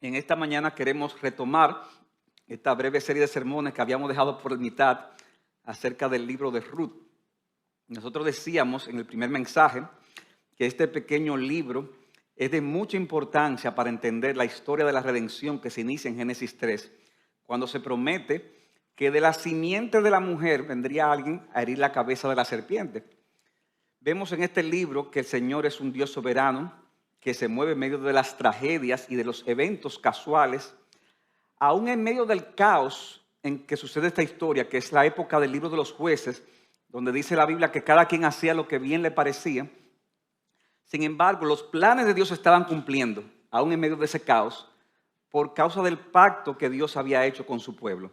En esta mañana queremos retomar esta breve serie de sermones que habíamos dejado por mitad acerca del libro de Ruth. Nosotros decíamos en el primer mensaje que este pequeño libro es de mucha importancia para entender la historia de la redención que se inicia en Génesis 3, cuando se promete que de la simiente de la mujer vendría alguien a herir la cabeza de la serpiente. Vemos en este libro que el Señor es un Dios soberano que se mueve en medio de las tragedias y de los eventos casuales, aún en medio del caos en que sucede esta historia, que es la época del libro de los jueces, donde dice la Biblia que cada quien hacía lo que bien le parecía. Sin embargo, los planes de Dios se estaban cumpliendo, aún en medio de ese caos, por causa del pacto que Dios había hecho con su pueblo.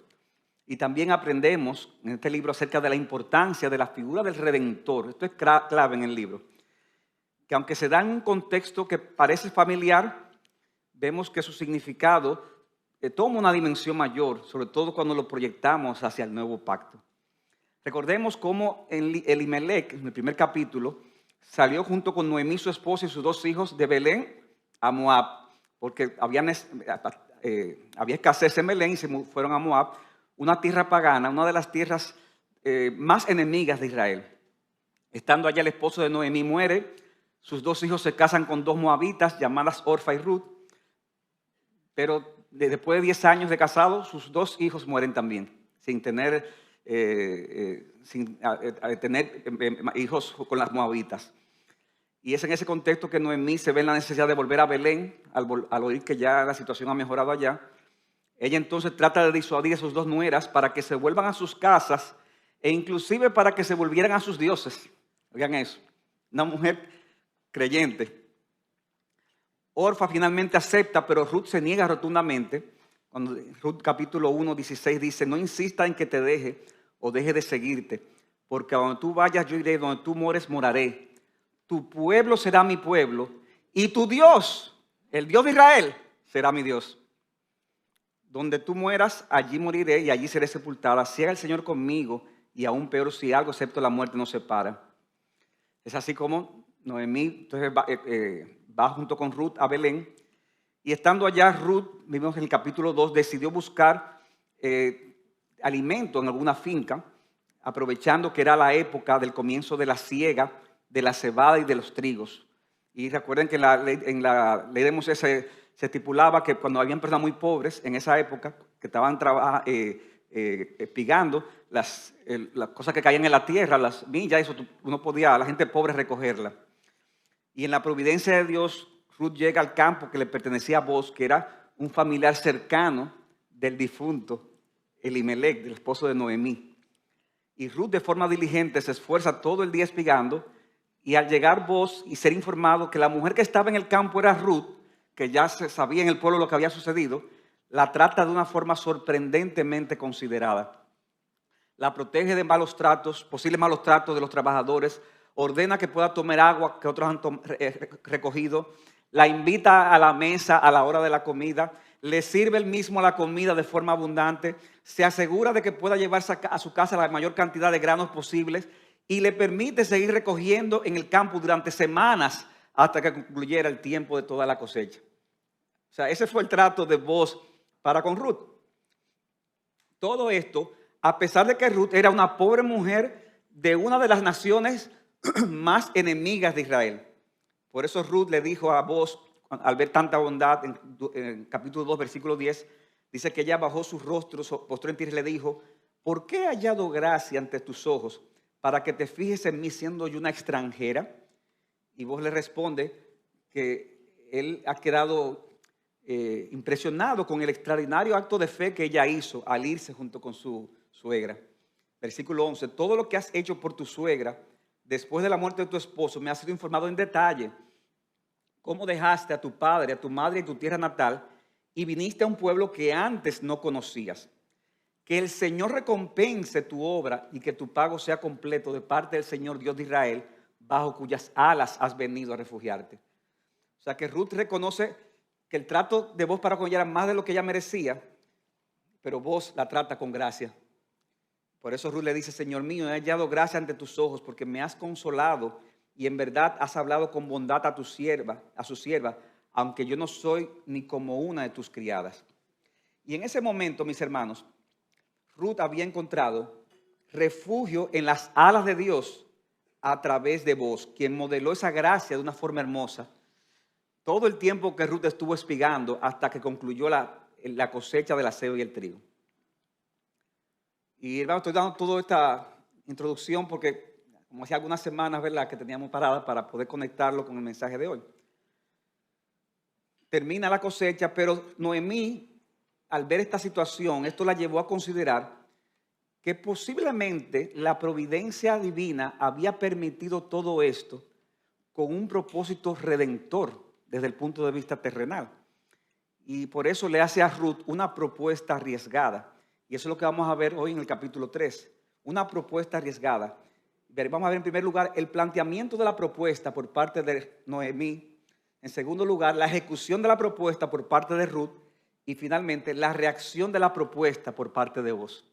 Y también aprendemos en este libro acerca de la importancia de la figura del Redentor. Esto es clave en el libro. Que aunque se da en un contexto que parece familiar, vemos que su significado toma una dimensión mayor, sobre todo cuando lo proyectamos hacia el nuevo pacto. Recordemos cómo Elimelech, en el primer capítulo, salió junto con Noemí, su esposa, y sus dos hijos de Belén a Moab, porque había escasez en Belén y se fueron a Moab, una tierra pagana, una de las tierras más enemigas de Israel. Estando allá, el esposo de Noemí muere, sus dos hijos se casan con dos moabitas llamadas Orfa y Ruth, pero después de 10 años de casado, sus dos hijos mueren también, sin tener hijos con las moabitas. Y es en ese contexto que Noemí se ve en la necesidad de volver a Belén, al oír que ya la situación ha mejorado allá. Ella entonces trata de disuadir a sus dos nueras para que se vuelvan a sus casas e inclusive para que se volvieran a sus dioses. Oigan eso, una mujer creyente. Orfa finalmente acepta, pero Ruth se niega rotundamente. Cuando Ruth capítulo 1, 16 dice: no insista en que te deje o deje de seguirte, porque a donde tú vayas yo iré, donde tú mores moraré. Tu pueblo será mi pueblo y tu Dios, el Dios de Israel, será mi Dios. Donde tú mueras, allí moriré y allí seré sepultada. Sea el Señor conmigo, y aún peor si algo excepto la muerte nos separa. Es así como Noemí entonces va junto con Ruth a Belén. Y estando allá, Ruth, vimos en el capítulo 2, decidió buscar alimento en alguna finca, aprovechando que era la época del comienzo de la siega de la cebada y de los trigos. Y recuerden que en la ley de Moisés se estipulaba que cuando habían personas muy pobres en esa época, que estaban espigando las cosas que caían en la tierra, las millas, eso uno podía, la gente pobre, recogerla. Y en la providencia de Dios, Ruth llega al campo que le pertenecía a Boaz, que era un familiar cercano del difunto Elimelech, del esposo de Noemí. Y Ruth, de forma diligente, se esfuerza todo el día espigando. Y al llegar Boaz y ser informado que la mujer que estaba en el campo era Ruth, que ya se sabía en el pueblo lo que había sucedido, la trata de una forma sorprendentemente considerada. La protege de malos tratos, posibles malos tratos de los trabajadores, ordena que pueda tomar agua que otros han recogido, la invita a la mesa a la hora de la comida, le sirve él mismo la comida de forma abundante, se asegura de que pueda llevarse a su casa la mayor cantidad de granos posibles y le permite seguir recogiendo en el campo durante semanas hasta que concluyera el tiempo de toda la cosecha. O sea, ese fue el trato de Boaz para con Ruth. Todo esto, a pesar de que Ruth era una pobre mujer de una de las naciones más enemigas de Israel. Por eso Ruth le dijo a Boaz, al ver tanta bondad, en capítulo 2, versículo 10, dice que ella bajó su rostro, postró en tierra y le dijo: ¿por qué he hallado gracia ante tus ojos para que te fijes en mí siendo yo una extranjera? Y Boaz le responde que él ha quedado impresionado con el extraordinario acto de fe que ella hizo al irse junto con su suegra. Versículo 11, todo lo que has hecho por tu suegra después de la muerte de tu esposo me ha sido informado en detalle. Cómo dejaste a tu padre, a tu madre y tu tierra natal y viniste a un pueblo que antes no conocías. Que el Señor recompense tu obra y que tu pago sea completo de parte del Señor Dios de Israel, bajo cuyas alas has venido a refugiarte. O sea que Ruth reconoce que el trato de Boaz para con ella era más de lo que ella merecía, pero Boaz la trata con gracia. Por eso Ruth le dice: Señor mío, he hallado gracia ante tus ojos porque me has consolado y en verdad has hablado con bondad a su sierva, aunque yo no soy ni como una de tus criadas. Y en ese momento, mis hermanos, Ruth había encontrado refugio en las alas de Dios a través de Booz, quien modeló esa gracia de una forma hermosa. Todo el tiempo que Ruth estuvo espigando hasta que concluyó la cosecha del acebo y el trigo. Y hermano, estoy dando toda esta introducción porque, como hacía algunas semanas, ¿verdad?, que teníamos paradas para poder conectarlo con el mensaje de hoy. Termina la cosecha, pero Noemí, al ver esta situación, esto la llevó a considerar que posiblemente la providencia divina había permitido todo esto con un propósito redentor desde el punto de vista terrenal. Y por eso le hace a Ruth una propuesta arriesgada. Y eso es lo que vamos a ver hoy en el capítulo 3. Una propuesta arriesgada. Vamos a ver en primer lugar el planteamiento de la propuesta por parte de Noemí. En segundo lugar, la ejecución de la propuesta por parte de Ruth. Y finalmente, la reacción de la propuesta por parte de Booz.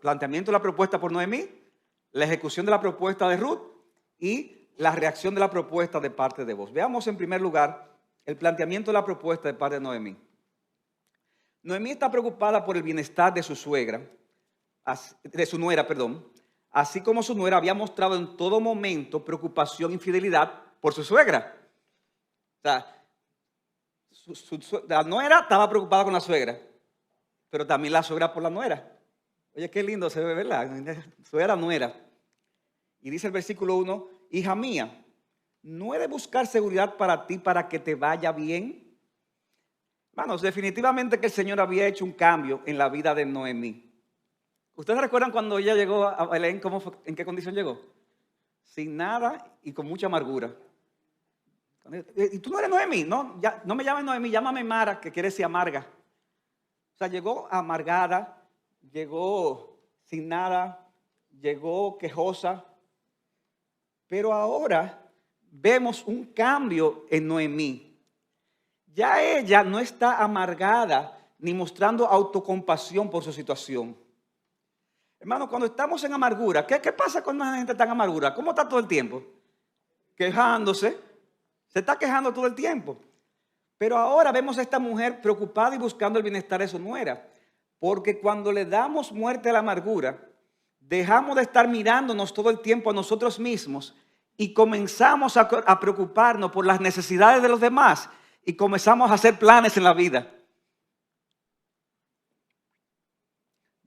Planteamiento de la propuesta por Noemí, la ejecución de la propuesta de Ruth y la reacción de la propuesta de parte de Booz. Veamos en primer lugar el planteamiento de la propuesta de parte de Noemí. Noemí está preocupada por el bienestar de su nuera, así como su nuera había mostrado en todo momento preocupación y fidelidad por su suegra. O sea, la nuera estaba preocupada con la suegra, pero también la suegra por la nuera. Oye, qué lindo se ve, ¿verdad? Suegra, nuera. Y dice el versículo 1, hija mía, ¿no he de buscar seguridad para ti para que te vaya bien? Hermanos, definitivamente que el Señor había hecho un cambio en la vida de Noemí. ¿Ustedes recuerdan cuando ella llegó a Belén, en qué condición llegó? Sin nada y con mucha amargura. ¿Y tú no eres Noemí? No, no me llames Noemí, llámame Mara, que quiere decir amarga. O sea, llegó amargada, llegó sin nada, llegó quejosa. Pero ahora vemos un cambio en Noemí. Ya ella no está amargada ni mostrando autocompasión por su situación. Hermano, cuando estamos en amargura, ¿qué pasa cuando la gente está en amargura? ¿Cómo está todo el tiempo? Quejándose. Se está quejando todo el tiempo. Pero ahora vemos a esta mujer preocupada y buscando el bienestar de su nuera. Porque cuando le damos muerte a la amargura, dejamos de estar mirándonos todo el tiempo a nosotros mismos y comenzamos a preocuparnos por las necesidades de los demás y comenzamos a hacer planes en la vida.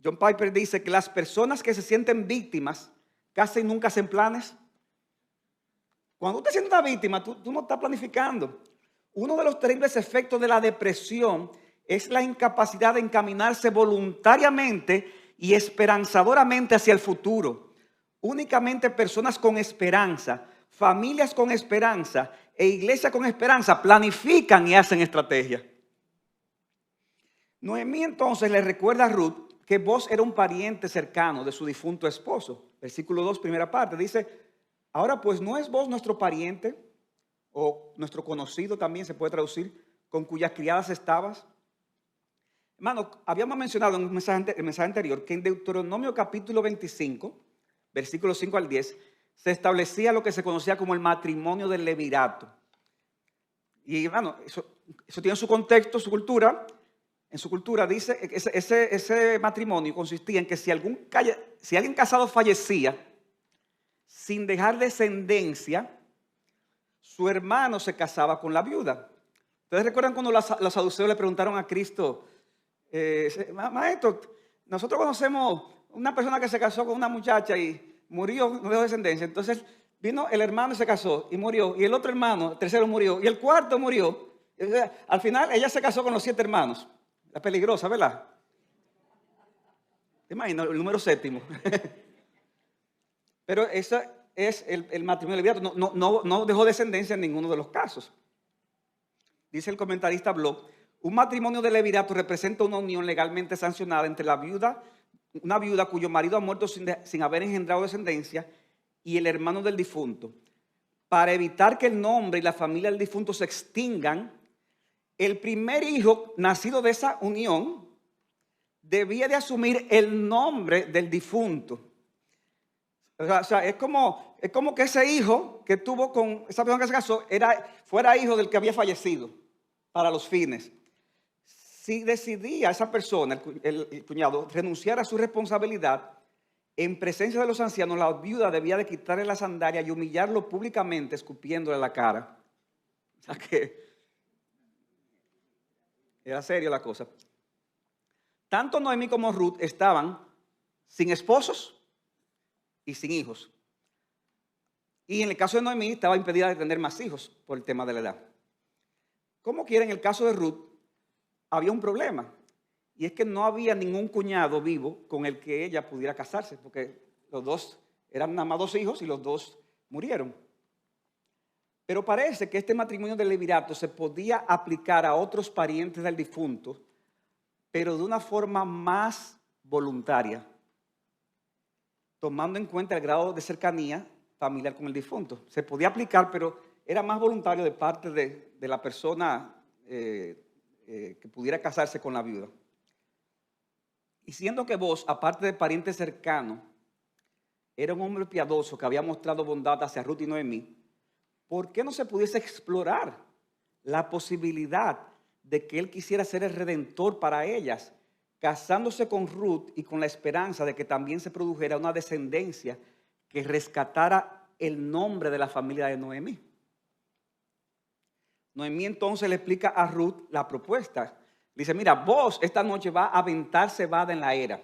John Piper dice que las personas que se sienten víctimas casi nunca hacen planes. Cuando tú te sientes una víctima, tú no estás planificando. Uno de los terribles efectos de la depresión es la incapacidad de encaminarse voluntariamente y esperanzadoramente hacia el futuro. Únicamente personas con esperanza, familias con esperanza e iglesias con esperanza planifican y hacen estrategias. Noemí entonces le recuerda a Ruth que Booz era un pariente cercano de su difunto esposo. Versículo 2, primera parte, dice, ahora pues ¿no es Booz nuestro pariente o nuestro conocido también se puede traducir, con cuyas criadas estabas? Hermano, habíamos mencionado en el mensaje anterior que en Deuteronomio capítulo 25, versículos 5 al 10, se establecía lo que se conocía como el matrimonio del levirato. Y hermano, eso tiene su contexto, su cultura. En su cultura dice que ese matrimonio consistía en que si alguien casado fallecía sin dejar descendencia, su hermano se casaba con la viuda. ¿Ustedes recuerdan cuando los saduceos le preguntaron a Cristo, maestro, nosotros conocemos una persona que se casó con una muchacha y murió, no dejó descendencia? Entonces vino el hermano y se casó y murió, y el otro hermano, el tercero murió, y el cuarto murió. Al final ella se casó con los 7 hermanos. Es peligrosa, ¿verdad? ¿Te imaginas? El número 7. Pero ese es el matrimonio levirato. No dejó descendencia en ninguno de los casos. Dice el comentarista Bloch, un matrimonio de levirato representa una unión legalmente sancionada entre una viuda cuyo marido ha muerto sin haber engendrado descendencia y el hermano del difunto. Para evitar que el nombre y la familia del difunto se extingan, el primer hijo nacido de esa unión debía de asumir el nombre del difunto. O sea, es como que ese hijo que tuvo con esa persona que se casó fuera hijo del que había fallecido para los fines. Si decidía esa persona, el cuñado, renunciar a su responsabilidad, en presencia de los ancianos, la viuda debía de quitarle la sandalia y humillarlo públicamente, escupiéndole la cara. O sea que era serio la cosa. Tanto Noemí como Ruth estaban sin esposos y sin hijos. Y en el caso de Noemí estaba impedida de tener más hijos por el tema de la edad. Como quiera, en el caso de Ruth había un problema. Y es que no había ningún cuñado vivo con el que ella pudiera casarse, porque los dos eran nada más 2 hijos y los 2 murieron. Pero parece que este matrimonio del levirato se podía aplicar a otros parientes del difunto, pero de una forma más voluntaria, tomando en cuenta el grado de cercanía familiar con el difunto. Se podía aplicar, pero era más voluntario de parte de la persona que pudiera casarse con la viuda. Y siendo que vos, aparte de pariente cercano, era un hombre piadoso que había mostrado bondad hacia Ruth y Noemí, ¿por qué no se pudiese explorar la posibilidad de que él quisiera ser el redentor para ellas, casándose con Ruth y con la esperanza de que también se produjera una descendencia que rescatara el nombre de la familia de Noemí? Noemí entonces le explica a Ruth la propuesta. Dice, mira, vos esta noche va a aventar cebada en la era.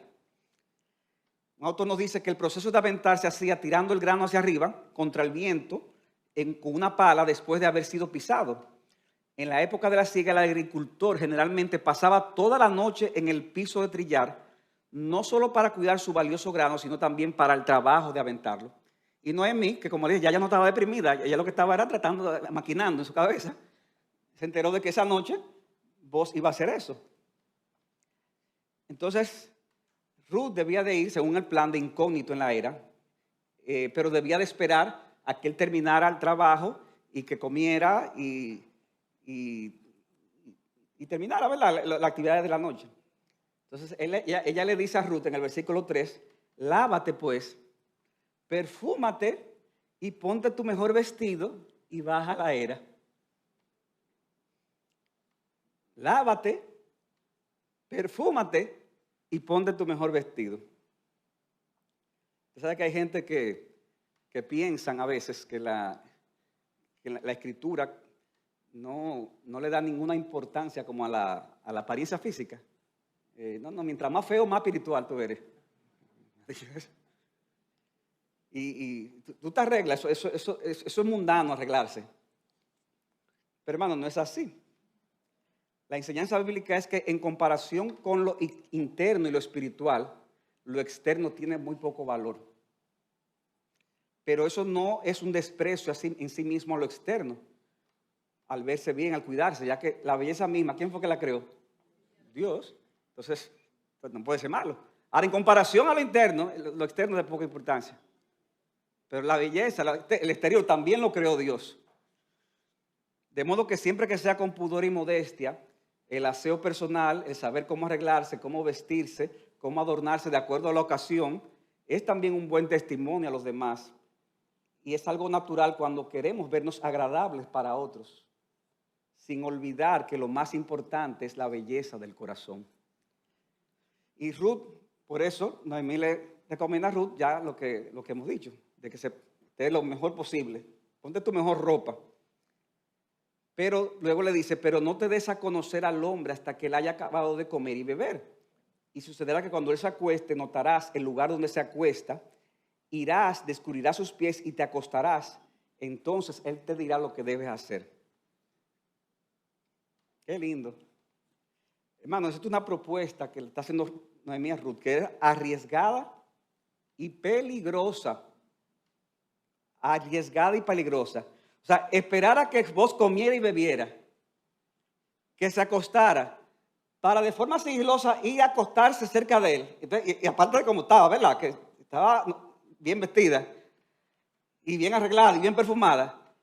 Un autor nos dice que el proceso de aventar se hacía tirando el grano hacia arriba, contra el viento, con una pala después de haber sido pisado. En la época de la siega, el agricultor generalmente pasaba toda la noche en el piso de trillar, no solo para cuidar su valioso grano, sino también para el trabajo de aventarlo. Y Noemí, que como le dije, ya no estaba deprimida, ella lo que estaba era maquinando en su cabeza, se enteró de que esa noche vos iba a hacer eso. Entonces, Ruth debía de ir, según el plan, de incógnito en la era, pero debía de esperar a que él terminara el trabajo y que comiera y terminara, ¿verdad?, la actividad de la noche. Entonces, ella le dice a Ruth en el versículo 3, lávate pues, perfúmate y ponte tu mejor vestido y baja a la era. Lávate, perfúmate y ponte tu mejor vestido. Usted sabe que hay gente que piensan a veces que la escritura no le da ninguna importancia como a la apariencia física. No, mientras más feo, más espiritual tú eres. Y tú te arreglas, eso es mundano arreglarse. Pero hermano, no es así. La enseñanza bíblica es que en comparación con lo interno y lo espiritual, lo externo tiene muy poco valor. Pero eso no es un desprecio así en sí mismo a lo externo, al verse bien, al cuidarse, ya que la belleza misma, ¿quién fue que la creó? Dios. Entonces, pues no puede ser malo. Ahora, en comparación a lo interno, lo externo es de poca importancia. Pero la belleza, el exterior también lo creó Dios. De modo que siempre que sea con pudor y modestia, el aseo personal, el saber cómo arreglarse, cómo vestirse, cómo adornarse de acuerdo a la ocasión, es también un buen testimonio a los demás. Y es algo natural cuando queremos vernos agradables para otros, sin olvidar que lo más importante es la belleza del corazón. Y Ruth, por eso, Noemí le recomienda a Ruth ya lo que hemos dicho, de que se esté lo mejor posible. Ponte tu mejor ropa. Pero luego le dice, pero no te des a conocer al hombre hasta que él haya acabado de comer y beber. Y sucederá que cuando él se acueste, notarás el lugar donde se acuesta, irás, descubrirás sus pies y te acostarás. Entonces él te dirá lo que debes hacer. Qué lindo. Hermano, esa es una propuesta que le está haciendo Noemí a Ruth, que es arriesgada y peligrosa. Arriesgada y peligrosa. O sea, esperar a que vos comiera y bebiera, que se acostara, para de forma sigilosa ir a acostarse cerca de él. Entonces, y aparte de cómo estaba, ¿verdad? Que estaba bien vestida y bien arreglada y bien perfumada.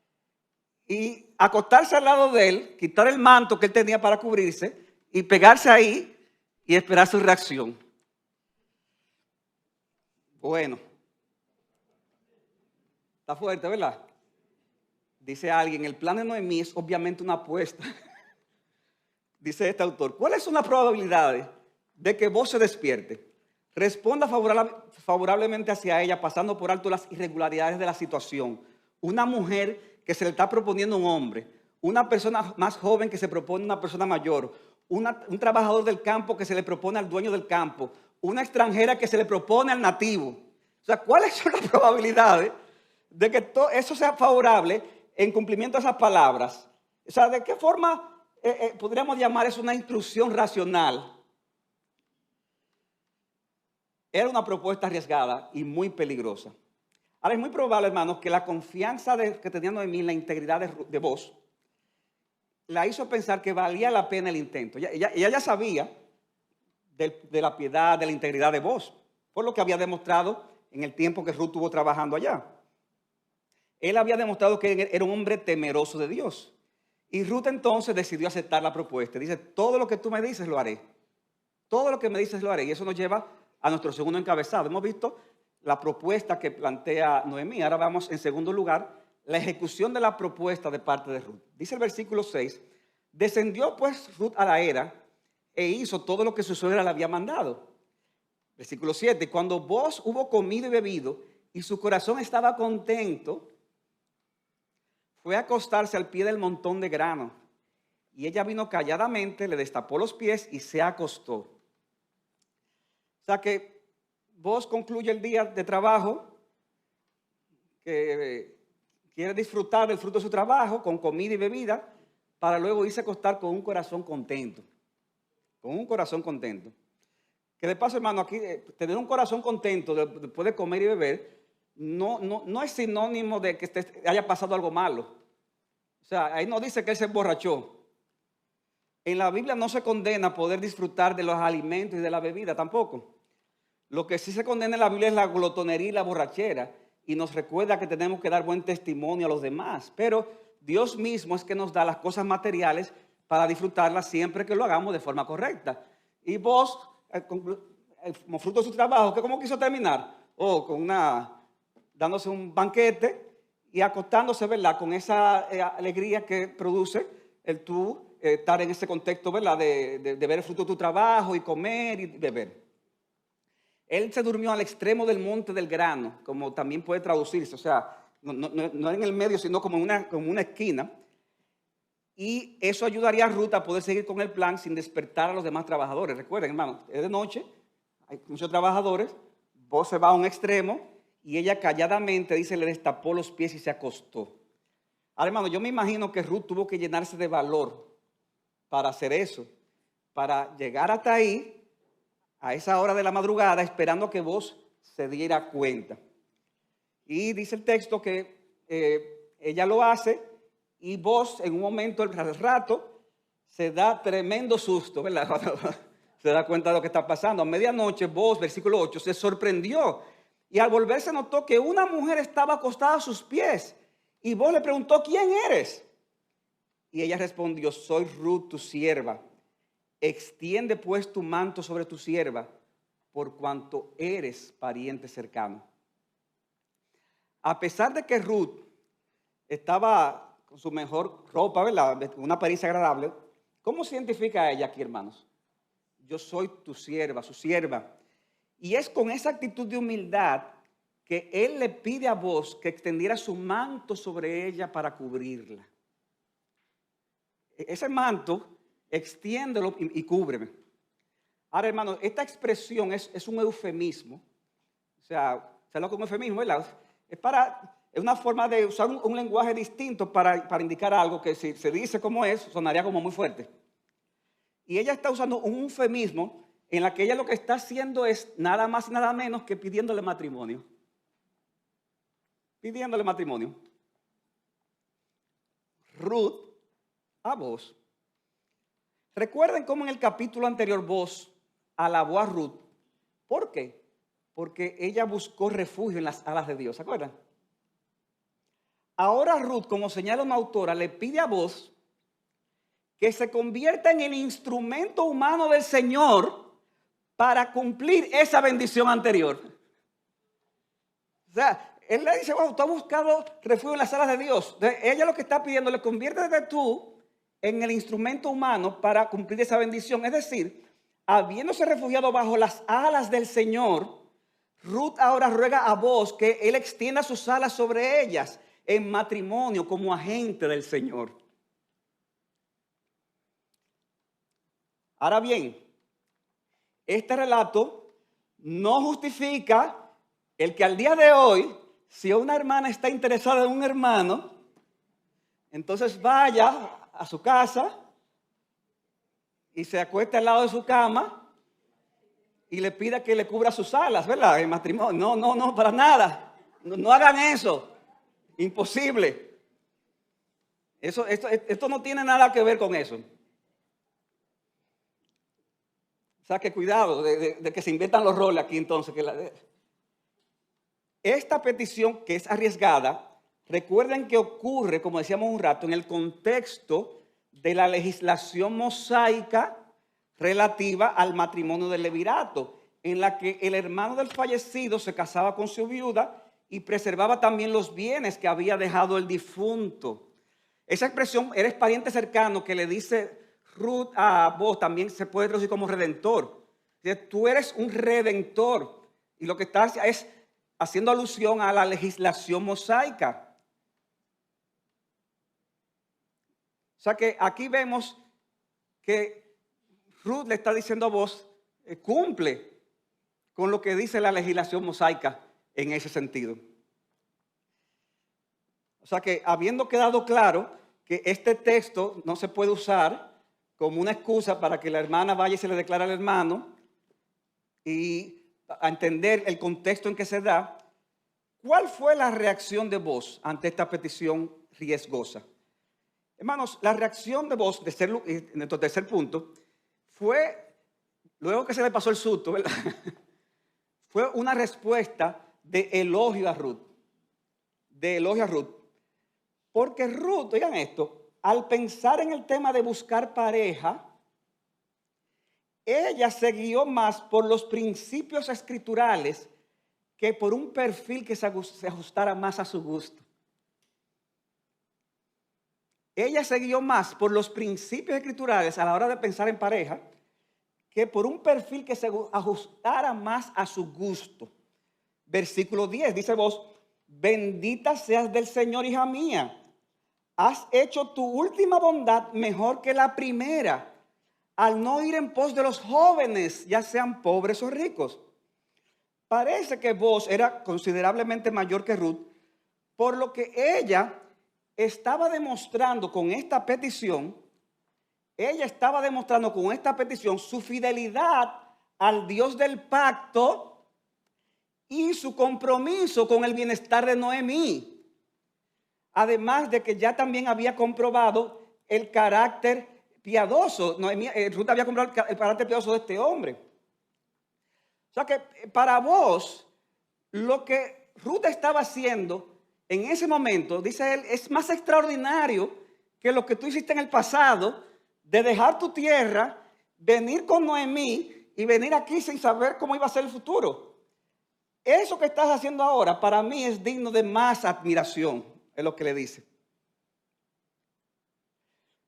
Y acostarse al lado de él, quitar el manto que él tenía para cubrirse y pegarse ahí y esperar su reacción. Bueno, Está fuerte, ¿verdad? Dice alguien, el plan de Noemí es obviamente una apuesta. Dice este autor, ¿cuáles son las probabilidades de que vos se despierte? Responda favorablemente hacia ella, pasando por alto las irregularidades de la situación. Una mujer que se le está proponiendo un hombre, una persona más joven que se propone una persona mayor, un trabajador del campo que se le propone al dueño del campo, una extranjera que se le propone al nativo. O sea, ¿cuáles son las probabilidades de que todo eso sea favorable en cumplimiento de esas palabras? O sea, ¿de qué forma podríamos llamar eso una instrucción racional? Era una propuesta arriesgada y muy peligrosa. Ahora es muy probable, hermanos, que la confianza que tenía Noemí en la integridad de vos la hizo pensar que valía la pena el intento. Ella ya sabía de la piedad, de la integridad de vos, por lo que había demostrado en el tiempo que Ruth estuvo trabajando allá. Él había demostrado que era un hombre temeroso de Dios. Y Ruth entonces decidió aceptar la propuesta. Dice, todo lo que tú me dices lo haré. Todo lo que me dices lo haré. Y eso nos lleva a nuestro segundo encabezado. Hemos visto la propuesta que plantea Noemí. Ahora vamos en segundo lugar, la ejecución de la propuesta de parte de Ruth. Dice el versículo 6, descendió pues Ruth a la era e hizo todo lo que su suegra le había mandado. Versículo 7, cuando vos hubo comido y bebido y su corazón estaba contento, fue a acostarse al pie del montón de grano. Y ella vino calladamente, le destapó los pies y se acostó. O sea que vos concluye el día de trabajo, que quiere disfrutar del fruto de su trabajo con comida y bebida, para luego irse a acostar con un corazón contento. Con un corazón contento. Que de paso, hermano, aquí tener un corazón contento después de comer y beber, no es sinónimo de que haya pasado algo malo. O sea, ahí no dice que él se emborrachó. En la Biblia no se condena poder disfrutar de los alimentos y de la bebida tampoco. Lo que sí se condena en la Biblia es la glotonería y la borrachera. Y nos recuerda que tenemos que dar buen testimonio a los demás. Pero Dios mismo es que nos da las cosas materiales para disfrutarlas siempre que lo hagamos de forma correcta. Y vos, como fruto de su trabajo, ¿cómo quiso terminar? Dándose un banquete y acostándose, ¿verdad? Con esa alegría que produce el tú estar en ese contexto, ¿verdad? De ver el fruto de tu trabajo y comer y beber. Él se durmió al extremo del monte del grano, como también puede traducirse, o sea, no en el medio, sino como una esquina. Y eso ayudaría a Ruth a poder seguir con el plan sin despertar a los demás trabajadores. Recuerden, hermano, es de noche, hay muchos trabajadores, vos se va a un extremo y ella calladamente, dice, le destapó los pies y se acostó. Ahora, hermano, yo me imagino que Ruth tuvo que llenarse de valor para hacer eso, para llegar hasta ahí, a esa hora de la madrugada, esperando que vos se diera cuenta. Y dice el texto que ella lo hace y vos en un momento, al rato, se da tremendo susto, ¿verdad? Se da cuenta de lo que está pasando. A medianoche vos, versículo 8, se sorprendió y al volverse notó que una mujer estaba acostada a sus pies y vos le preguntó, ¿quién eres? Y ella respondió, soy Ruth, tu sierva. Extiende pues tu manto sobre tu sierva, por cuanto eres pariente cercano. A pesar de que Ruth estaba con su mejor ropa, ¿verdad? Con una apariencia agradable, ¿cómo se identifica a ella aquí, hermanos? Yo soy tu sierva, su sierva. Y es con esa actitud de humildad que él le pide a vos que extendiera su manto sobre ella para cubrirla. Ese manto, extiéndelo y cúbreme. Ahora, hermano, esta expresión es un eufemismo. O sea, ¿sabes lo que es un eufemismo, verdad? Es una forma de usar un lenguaje distinto para indicar algo que si se dice como es, sonaría como muy fuerte. Y ella está usando un eufemismo en la que ella lo que está haciendo es nada más y nada menos que pidiéndole matrimonio. Pidiéndole matrimonio. Ruth a vos. Recuerden cómo en el capítulo anterior vos alabó a Ruth. ¿Por qué? Porque ella buscó refugio en las alas de Dios. ¿Se acuerdan? Ahora Ruth, como señala una autora, le pide a vos que se convierta en el instrumento humano del Señor para cumplir esa bendición anterior. O sea, él le dice, wow, tú has buscado refugio en las alas de Dios. Entonces, ella lo que está pidiendo, le conviértete tú en el instrumento humano para cumplir esa bendición. Es decir, habiéndose refugiado bajo las alas del Señor, Ruth ahora ruega a Boaz que él extienda sus alas sobre ellas en matrimonio como agente del Señor. Ahora bien, este relato no justifica el que al día de hoy, si una hermana está interesada en un hermano, entonces vaya a su casa y se acueste al lado de su cama y le pida que le cubra sus alas, ¿verdad? En matrimonio. No, para nada. No hagan eso. Imposible. Esto no tiene nada que ver con eso. O sea, que cuidado de que se inventan los roles aquí entonces. Esta petición que es arriesgada, recuerden que ocurre, como decíamos un rato, en el contexto de la legislación mosaica relativa al matrimonio del levirato, en la que el hermano del fallecido se casaba con su viuda y preservaba también los bienes que había dejado el difunto. Esa expresión, eres pariente cercano, que le dice Ruth a Boaz, también se puede traducir como redentor. Tú eres un redentor y lo que estás es haciendo alusión a la legislación mosaica. O sea que aquí vemos que Ruth le está diciendo a Boaz, cumple con lo que dice la legislación mosaica en ese sentido. O sea que habiendo quedado claro que este texto no se puede usar como una excusa para que la hermana vaya y se le declare al hermano y a entender el contexto en que se da, ¿cuál fue la reacción de Boaz ante esta petición riesgosa? Hermanos, la reacción de Boaz, en nuestro tercer punto, fue, luego que se le pasó el susto, ¿verdad? Fue una respuesta de elogio a Ruth. De elogio a Ruth. Porque Ruth, oigan esto, al pensar en el tema de buscar pareja, ella se guió más por los principios escriturales que por un perfil que se ajustara más a su gusto. Ella se guió más por los principios escriturales a la hora de pensar en pareja que por un perfil que se ajustara más a su gusto. Versículo 10, dice Boaz, bendita seas del Señor, hija mía. Has hecho tu última bondad mejor que la primera, al no ir en pos de los jóvenes, ya sean pobres o ricos. Parece que Boaz era considerablemente mayor que Ruth, por lo que ella estaba demostrando con esta petición, su fidelidad al Dios del pacto y su compromiso con el bienestar de Noemí. Además de que ya también había comprobado el carácter piadoso. Ruth había comprobado el carácter piadoso de este hombre. O sea que para vos, lo que Ruth estaba haciendo en ese momento, dice él, es más extraordinario que lo que tú hiciste en el pasado, de dejar tu tierra, venir con Noemí y venir aquí sin saber cómo iba a ser el futuro. Eso que estás haciendo ahora para mí es digno de más admiración, es lo que le dice.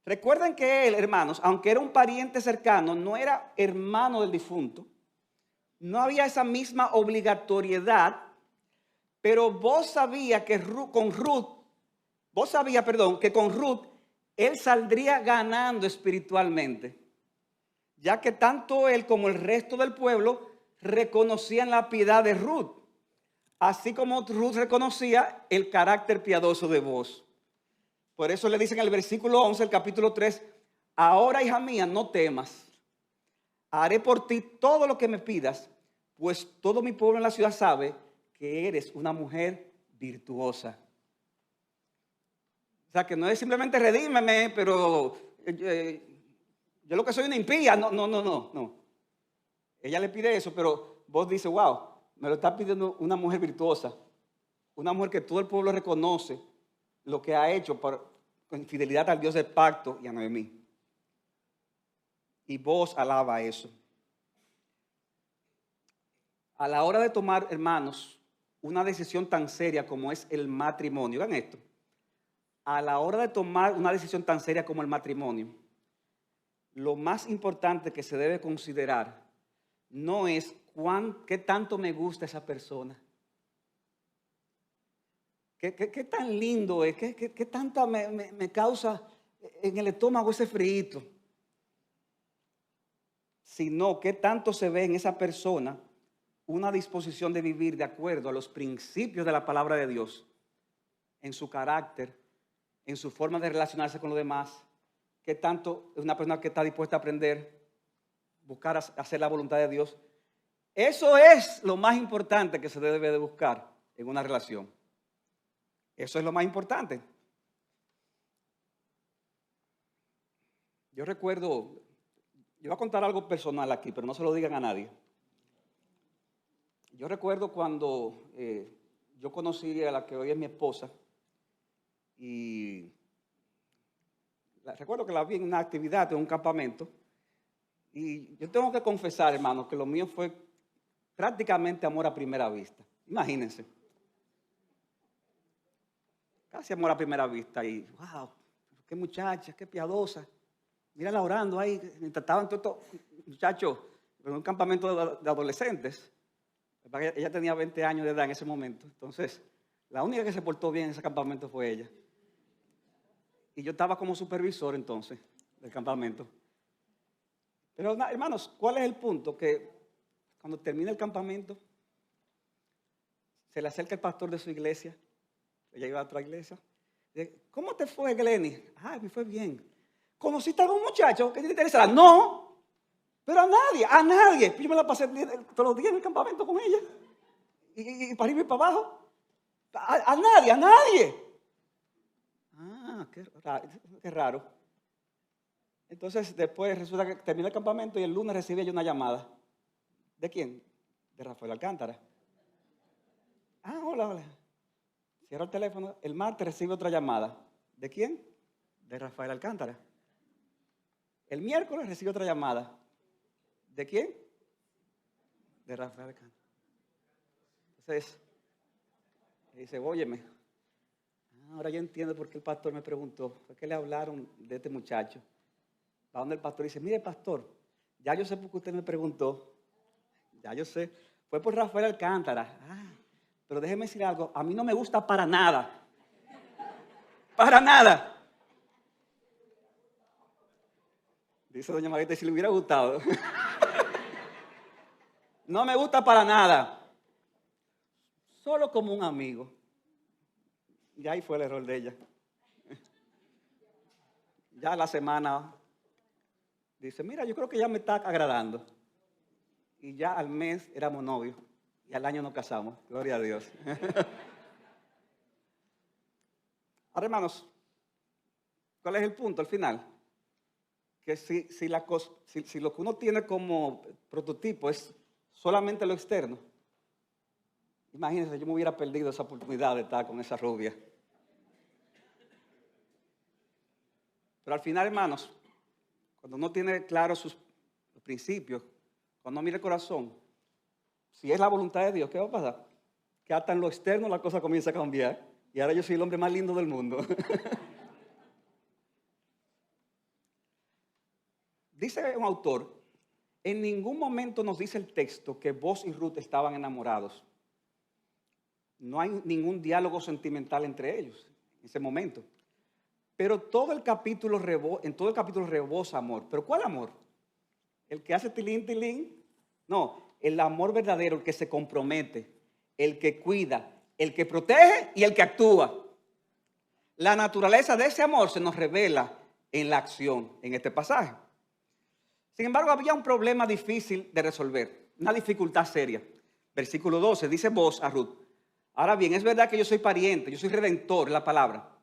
Recuerden que él, hermanos, aunque era un pariente cercano, no era hermano del difunto. No había esa misma obligatoriedad, pero vos sabía que con Ruth él saldría ganando espiritualmente, ya que tanto él como el resto del pueblo reconocían la piedad de Ruth, así como Ruth reconocía el carácter piadoso de Boaz. Por eso le dicen en el versículo 11, el capítulo 3, ahora, hija mía, no temas. Haré por ti todo lo que me pidas, pues todo mi pueblo en la ciudad sabe que eres una mujer virtuosa. O sea, que no es simplemente redímeme, pero yo lo que soy una impía. No. Ella le pide eso, pero vos dices, wow, me lo está pidiendo una mujer virtuosa. Una mujer que todo el pueblo reconoce lo que ha hecho con fidelidad al Dios del pacto y a Noemí. Y vos alaba eso. A la hora de tomar, hermanos, una decisión tan seria como es el matrimonio. Vean esto. A la hora de tomar una decisión tan seria como el matrimonio, lo más importante que se debe considerar no es qué tanto me gusta esa persona. ¿Qué tan lindo es? ¿Qué tanta me causa en el estómago ese frío? Sino qué tanto se ve en esa persona una disposición de vivir de acuerdo a los principios de la palabra de Dios, en su carácter, en su forma de relacionarse con los demás. Qué tanto es una persona que está dispuesta a aprender, buscar hacer la voluntad de Dios. Eso es lo más importante que se debe de buscar en una relación. Eso es lo más importante. Yo recuerdo, yo voy a contar algo personal aquí, pero no se lo digan a nadie. Yo recuerdo cuando yo conocí a la que hoy es mi esposa y recuerdo que la vi en una actividad, en un campamento, y yo tengo que confesar, hermano, que lo mío fue prácticamente amor a primera vista. Imagínense. Casi amor a primera vista y wow, qué muchacha, qué piadosa. Mírala orando ahí, mientras estaban todos estos muchachos en un campamento de adolescentes. Ella tenía 20 años de edad en ese momento. Entonces, la única que se portó bien en ese campamento fue ella. Y yo estaba como supervisor entonces del campamento. Pero hermanos, ¿cuál es el punto? Que cuando termina el campamento, se le acerca el pastor de su iglesia. Ella iba a otra iglesia. Dice, ¿cómo te fue, Glenny? Me fue bien. ¿Conociste a algún muchacho que te interesara? No, pero a nadie. Yo me la pasé todos los días en el campamento con ella. Y para arriba y para abajo. A nadie. Qué raro. Entonces después resulta que termina el campamento y el lunes recibe yo una llamada. ¿De quién? De Rafael Alcántara. Hola. Cierro el teléfono. El martes recibe otra llamada. ¿De quién? De Rafael Alcántara. El miércoles recibe otra llamada. ¿De quién? De Rafael Alcántara. Entonces, dice, óyeme, ahora yo entiendo por qué el pastor me preguntó. ¿Por qué le hablaron de este muchacho? Va donde el pastor dice, mire, pastor, ya yo sé por qué usted me preguntó. Ya yo sé. Fue por Rafael Alcántara. Pero déjeme decir algo, a mí no me gusta para nada. Para nada. Dice doña Marita, si le hubiera gustado. No me gusta para nada. Solo como un amigo. Y ahí fue el error de ella. Ya la semana dice, mira, yo creo que ya me está agradando. Y ya al mes éramos novios. Y al año nos casamos. Gloria a Dios. Ahora, hermanos, ¿cuál es el punto al final? Que si lo que uno tiene como prototipo es solamente lo externo, imagínense, yo me hubiera perdido esa oportunidad de estar con esa rubia. Pero al final, hermanos, cuando uno tiene claros sus principios, cuando uno mira el corazón, si es la voluntad de Dios, ¿qué va a pasar? Que hasta en lo externo la cosa comienza a cambiar. Y ahora yo soy el hombre más lindo del mundo. Dice un autor, en ningún momento nos dice el texto que Boaz y Ruth estaban enamorados. No hay ningún diálogo sentimental entre ellos en ese momento. Pero en todo el capítulo rebosa amor. ¿Pero cuál amor? ¿El que hace tilín, tilín? No, el amor verdadero, el que se compromete, el que cuida, el que protege y el que actúa. La naturaleza de ese amor se nos revela en la acción, en este pasaje. Sin embargo, había un problema difícil de resolver, una dificultad seria. Versículo 12, dice Boaz a Ruth, ahora bien, es verdad que yo soy pariente, yo soy redentor, la palabra,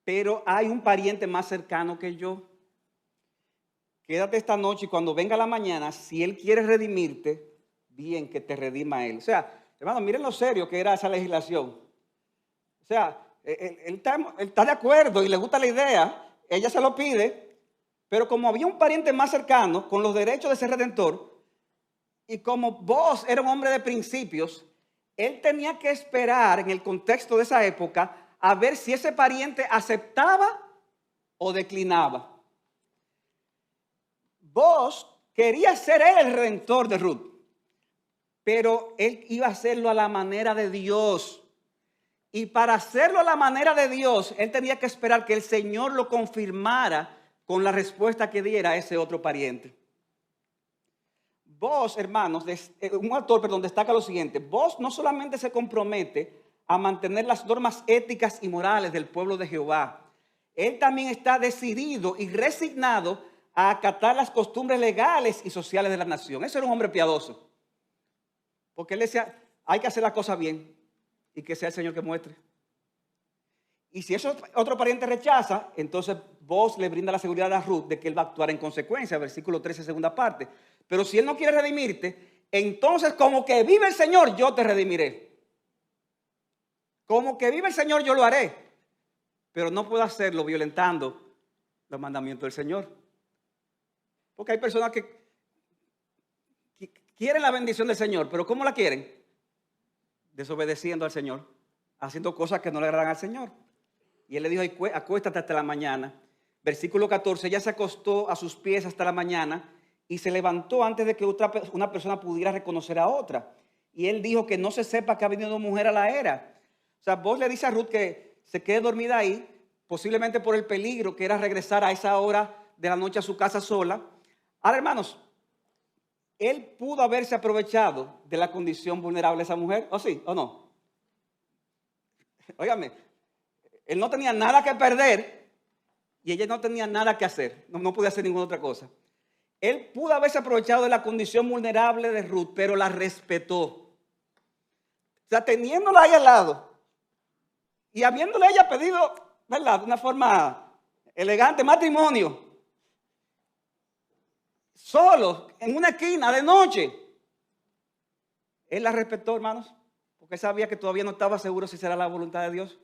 pero hay un pariente más cercano que yo. Quédate esta noche y cuando venga la mañana, si él quiere redimirte, bien que te redima él. O sea, hermano, miren lo serio que era esa legislación. O sea, él está de acuerdo y le gusta la idea, ella se lo pide, pero como había un pariente más cercano con los derechos de ser redentor, y como Boaz era un hombre de principios, él tenía que esperar en el contexto de esa época a ver si ese pariente aceptaba o declinaba. Boaz quería ser él el redentor de Ruth, pero él iba a hacerlo a la manera de Dios. Y para hacerlo a la manera de Dios, él tenía que esperar que el Señor lo confirmara con la respuesta que diera a ese otro pariente. Boaz, hermanos, un autor, destaca lo siguiente. Boaz no solamente se compromete a mantener las normas éticas y morales del pueblo de Jehová, él también está decidido y resignado a acatar las costumbres legales y sociales de la nación. Eso era un hombre piadoso. Porque él decía, hay que hacer las cosas bien y que sea el Señor que muestre. Y si eso otro pariente rechaza, entonces Boaz le brinda la seguridad a Ruth de que él va a actuar en consecuencia, versículo 13, segunda parte. Pero si él no quiere redimirte, entonces como que vive el Señor, yo te redimiré. Como que vive el Señor, yo lo haré. Pero no puedo hacerlo violentando los mandamientos del Señor. Porque hay personas que quieren la bendición del Señor, pero ¿cómo la quieren? Desobedeciendo al Señor, haciendo cosas que no le agradan al Señor. Y él le dijo, acuéstate hasta la mañana. Versículo 14, ella se acostó a sus pies hasta la mañana y se levantó antes de que una persona pudiera reconocer a otra. Y él dijo que no se sepa que ha venido una mujer a la era. O sea, vos le dice a Ruth que se quede dormida ahí, posiblemente por el peligro que era regresar a esa hora de la noche a su casa sola. Ahora, hermanos, él pudo haberse aprovechado de la condición vulnerable de esa mujer, ¿o sí o no? Óigame, él no tenía nada que perder y ella no tenía nada que hacer, no podía hacer ninguna otra cosa. Él pudo haberse aprovechado de la condición vulnerable de Ruth, pero la respetó. O sea, teniéndola ahí al lado y habiéndole ella pedido, ¿verdad?, de una forma elegante, matrimonio, solo, en una esquina, de noche. Él la respetó, hermanos, porque sabía que todavía no estaba seguro si será la voluntad de Dios.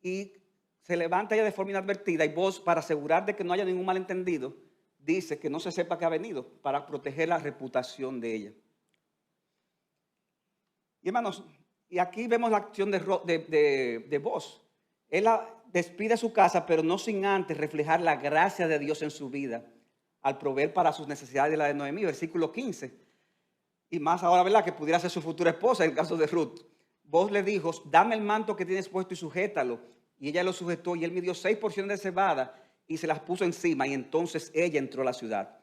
Y se levanta ella de forma inadvertida y vos, para asegurar de que no haya ningún malentendido, dice que no se sepa que ha venido para proteger la reputación de ella. Y hermanos, y aquí vemos la acción de Boaz. Él despide su casa, pero no sin antes reflejar la gracia de Dios en su vida, al proveer para sus necesidades de la de Noemí, versículo 15. Y más ahora, ¿verdad?, que pudiera ser su futura esposa en el caso de Ruth. Vos le dijo, dame el manto que tienes puesto y sujétalo. Y ella lo sujetó y él midió 6 porciones de cebada y se las puso encima. Y entonces ella entró a la ciudad.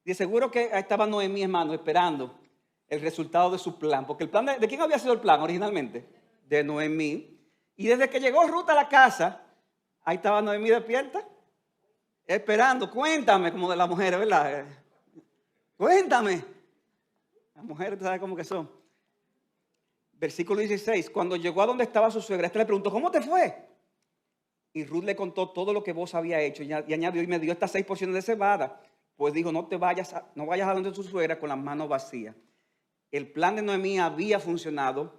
Y de seguro que estaba Noemí, hermano, esperando el resultado de su plan. Porque el plan, ¿de quién había sido el plan originalmente? De Noemí. Y desde que llegó Ruth a la casa, ahí estaba Noemí despierta, esperando. Cuéntame, como de las mujeres, ¿verdad? Cuéntame. Las mujeres, ¿tú sabes cómo que son? Versículo 16, cuando llegó a donde estaba su suegra, le preguntó, ¿cómo te fue? Y Ruth le contó todo lo que vos había hecho y añadió, y me dio estas 6 porciones de cebada. Pues dijo, no vayas a donde tu suegra con las manos vacías. El plan de Noemí había funcionado.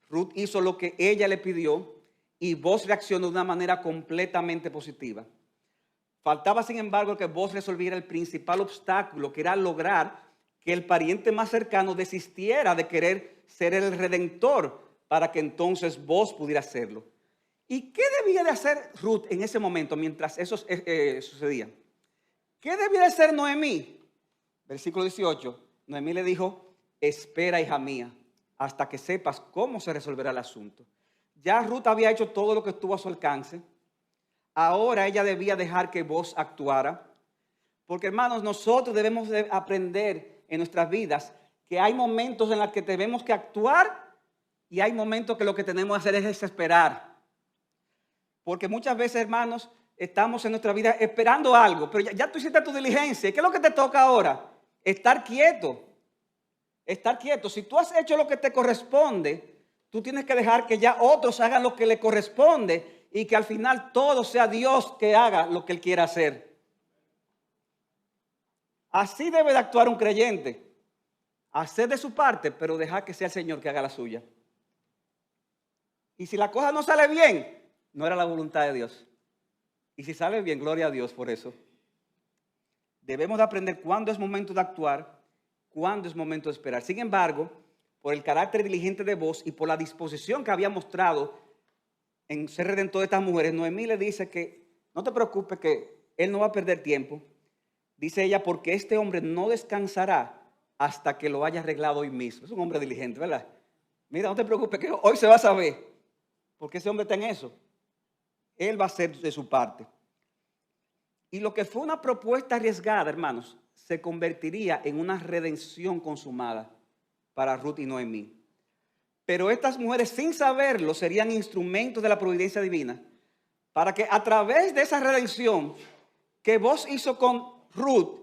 Ruth hizo lo que ella le pidió y Boaz reaccionó de una manera completamente positiva. Faltaba, sin embargo, que Boaz resolviera el principal obstáculo, que era lograr que el pariente más cercano desistiera de querer ser el redentor para que entonces Boaz pudiera hacerlo. ¿Y qué debía de hacer Ruth en ese momento mientras eso sucedía? ¿Qué debía de hacer Noemí? Versículo 18, Noemí le dijo, espera, hija mía, hasta que sepas cómo se resolverá el asunto. Ya Ruth había hecho todo lo que estuvo a su alcance. Ahora ella debía dejar que Boaz actuara. Porque, hermanos, nosotros debemos de aprender en nuestras vidas que hay momentos en los que tenemos que actuar y hay momentos que lo que tenemos que hacer es esperar. Porque muchas veces, hermanos, estamos en nuestra vida esperando algo, pero ya tú hiciste tu diligencia. ¿Qué es lo que te toca ahora? Estar quieto. Estar quieto. Si tú has hecho lo que te corresponde, tú tienes que dejar que ya otros hagan lo que le corresponde y que al final todo sea Dios que haga lo que Él quiera hacer. Así debe de actuar un creyente. Hacer de su parte, pero dejar que sea el Señor que haga la suya. Y si la cosa no sale bien, no era la voluntad de Dios. Y si sale bien, gloria a Dios por eso. Debemos de aprender cuándo es momento de actuar, cuándo es momento de esperar. Sin embargo, por el carácter diligente de Boaz y por la disposición que había mostrado en ser redentor de estas mujeres, Noemí le dice que no te preocupes, que él no va a perder tiempo. Dice ella, porque este hombre no descansará hasta que lo haya arreglado hoy mismo. Es un hombre diligente, ¿verdad? Mira, no te preocupes, que hoy se va a saber, porque ese hombre está en eso. Él va a hacer de su parte. Y lo que fue una propuesta arriesgada, hermanos, se convertiría en una redención consumada para Ruth y Noemí. Pero estas mujeres, sin saberlo, serían instrumentos de la providencia divina para que a través de esa redención que Boaz hizo con Ruth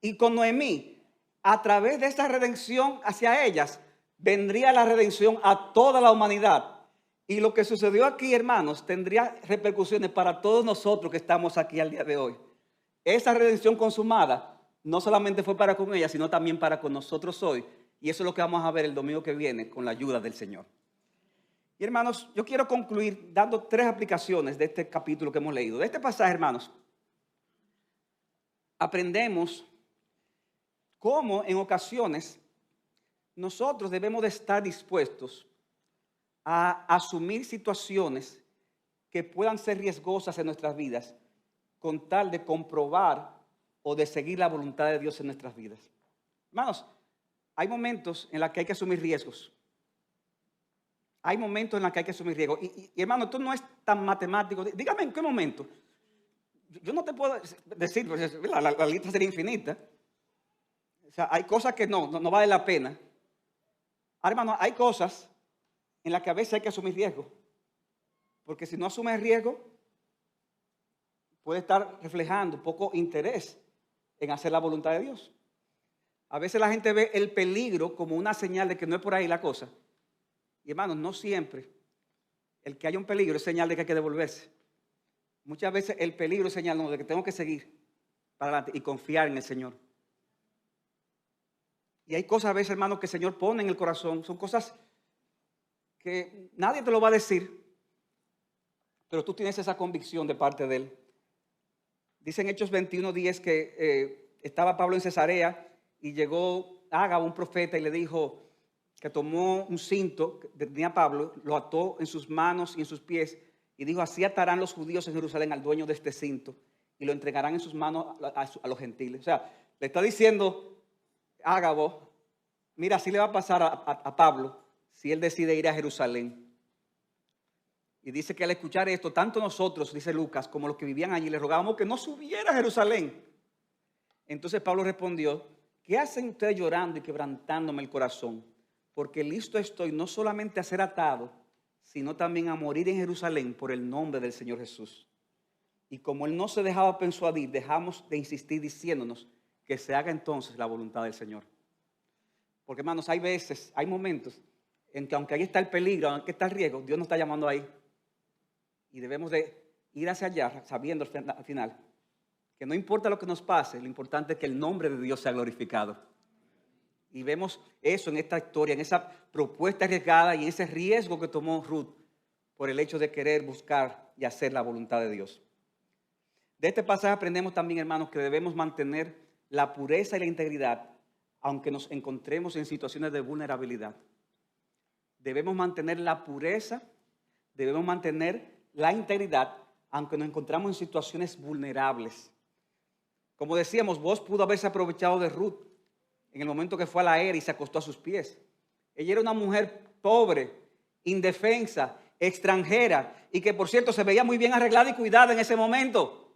y con Noemí, a través de esa redención hacia ellas, vendría la redención a toda la humanidad. Y lo que sucedió aquí, hermanos, tendría repercusiones para todos nosotros que estamos aquí al día de hoy. Esa redención consumada no solamente fue para con ellas, sino también para con nosotros hoy. Y eso es lo que vamos a ver el domingo que viene con la ayuda del Señor. Y hermanos, yo quiero concluir dando 3 aplicaciones de este capítulo que hemos leído. De este pasaje, hermanos, aprendemos cómo en ocasiones nosotros debemos de estar dispuestos a asumir situaciones que puedan ser riesgosas en nuestras vidas con tal de comprobar o de seguir la voluntad de Dios en nuestras vidas. Hermanos, hay momentos en los que hay que asumir riesgos. Hay momentos en los que hay que asumir riesgos. Y hermano, esto no es tan matemático. Dígame en qué momento. Yo no te puedo decir, la lista sería infinita. O sea, hay cosas que no vale la pena. Ahora, hermano, hay cosas en las que a veces hay que asumir riesgo. Porque si no asumes riesgo, puede estar reflejando poco interés en hacer la voluntad de Dios. A veces la gente ve el peligro como una señal de que no es por ahí la cosa. Y hermanos, no siempre el que haya un peligro es señal de que hay que devolverse. Muchas veces el peligro es señal de que tengo que seguir para adelante y confiar en el Señor. Y hay cosas a veces, hermanos, que el Señor pone en el corazón. Son cosas que nadie te lo va a decir, pero tú tienes esa convicción de parte de Él. Dice en Hechos 21:10 que estaba Pablo en Cesarea y llegó Ágabo, un profeta, y le dijo que tomó un cinto que tenía Pablo, lo ató en sus manos y en sus pies y dijo, así atarán los judíos en Jerusalén al dueño de este cinto y lo entregarán en sus manos a los gentiles. O sea, le está diciendo Ágabo, mira, así le va a pasar a Pablo si él decide ir a Jerusalén. Y dice que al escuchar esto, tanto nosotros, dice Lucas, como los que vivían allí, le rogábamos que no subiera a Jerusalén. Entonces Pablo respondió, ¿qué hacen ustedes llorando y quebrantándome el corazón? Porque listo estoy no solamente a ser atado, sino también a morir en Jerusalén por el nombre del Señor Jesús. Y como él no se dejaba persuadir, dejamos de insistir diciéndonos que se haga entonces la voluntad del Señor. Porque hermanos, hay veces, hay momentos en que aunque ahí está el peligro, aunque está el riesgo, Dios nos está llamando ahí. Y debemos de ir hacia allá sabiendo al final que no importa lo que nos pase, lo importante es que el nombre de Dios sea glorificado. Y vemos eso en esta historia, en esa propuesta arriesgada y en ese riesgo que tomó Ruth por el hecho de querer buscar y hacer la voluntad de Dios. De este pasaje aprendemos también, hermanos, que debemos mantener la pureza y la integridad aunque nos encontremos en situaciones de vulnerabilidad. Debemos mantener la pureza, debemos mantener la integridad aunque nos encontramos en situaciones vulnerables. Como decíamos, Boaz pudo haberse aprovechado de Ruth en el momento que fue a la era y se acostó a sus pies. Ella era una mujer pobre, indefensa, extranjera y que por cierto se veía muy bien arreglada y cuidada en ese momento.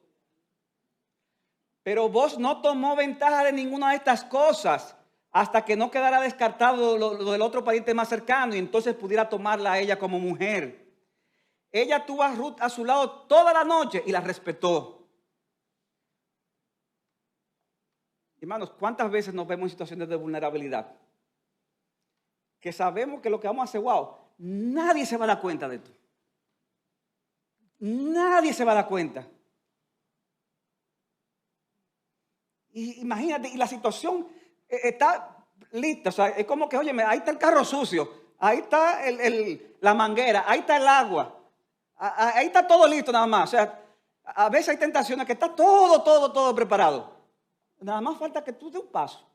Pero Boaz no tomó ventaja de ninguna de estas cosas hasta que no quedara descartado lo del otro pariente más cercano y entonces pudiera tomarla a ella como mujer. Ella tuvo a Ruth a su lado toda la noche y la respetó. Hermanos, ¿cuántas veces nos vemos en situaciones de vulnerabilidad? Que sabemos que lo que vamos a hacer, wow, nadie se va a dar cuenta de esto. Nadie se va a dar cuenta. Y imagínate, y la situación está lista. O sea, es como que, óyeme, ahí está el carro sucio, ahí está la manguera, ahí está el agua, ahí está todo listo nada más. O sea, a veces hay tentaciones que está todo preparado. Nada más falta que tú des un paso,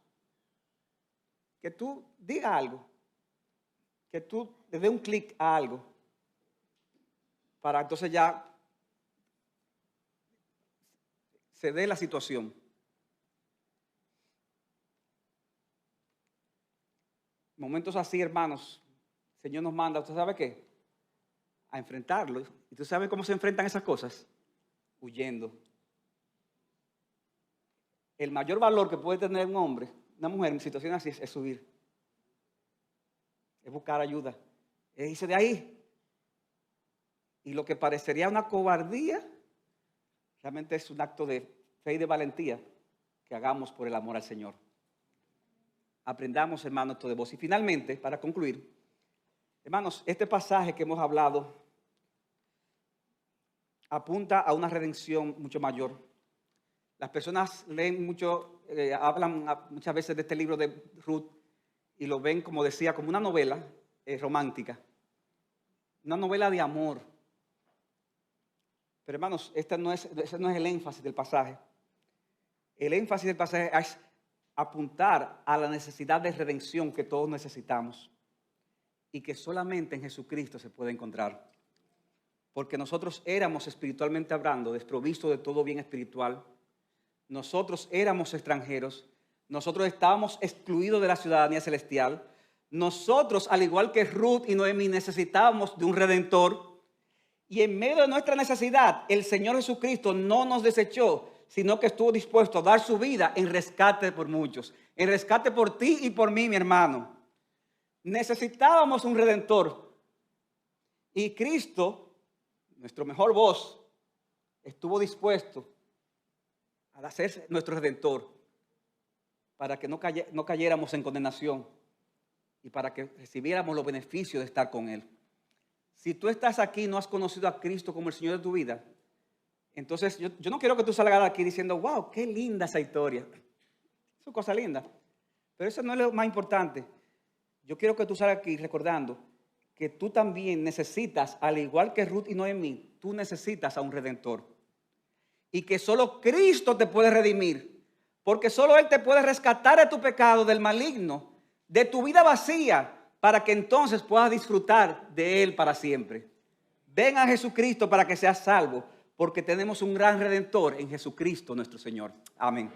que tú digas algo que tú le des un clic a algo para entonces ya se dé la situación. Momentos así, hermanos, el Señor nos manda, ¿usted sabe qué? A enfrentarlo. ¿Y tú sabes cómo se enfrentan esas cosas? Huyendo. El mayor valor que puede tener un hombre, una mujer en situaciones así es huir. Es buscar ayuda. Es irse de ahí. Y lo que parecería una cobardía, realmente es un acto de fe y de valentía que hagamos por el amor al Señor. Aprendamos, hermanos, esto de vos. Y finalmente, para concluir, hermanos, este pasaje que hemos hablado apunta a una redención mucho mayor. Las personas leen mucho, hablan muchas veces de este libro de Ruth y lo ven, como decía, como una novela romántica, una novela de amor. Pero hermanos, ese no es el énfasis del pasaje. El énfasis del pasaje es apuntar a la necesidad de redención que todos necesitamos y que solamente en Jesucristo se puede encontrar. Porque nosotros éramos espiritualmente hablando desprovistos de todo bien espiritual. Nosotros éramos extranjeros. Nosotros estábamos excluidos de la ciudadanía celestial. Nosotros, al igual que Ruth y Noemí, necesitábamos de un redentor. Y en medio de nuestra necesidad, el Señor Jesucristo no nos desechó, sino que estuvo dispuesto a dar su vida en rescate por muchos. En rescate por ti y por mí, mi hermano. Necesitábamos un redentor. Y Cristo, nuestro mejor voz, estuvo dispuesto a hacerse nuestro redentor para que no cayéramos en condenación y para que recibiéramos los beneficios de estar con Él. Si tú estás aquí y no has conocido a Cristo como el Señor de tu vida, entonces yo no quiero que tú salgas de aquí diciendo, wow, qué linda esa historia. Es una cosa linda. Pero eso no es lo más importante. Yo quiero que tú salgas aquí recordando que tú también necesitas, al igual que Ruth y Noemí, tú necesitas a un redentor. Y que solo Cristo te puede redimir. Porque solo Él te puede rescatar de tu pecado, del maligno, de tu vida vacía, para que entonces puedas disfrutar de Él para siempre. Ven a Jesucristo para que seas salvo, porque tenemos un gran redentor en Jesucristo nuestro Señor. Amén.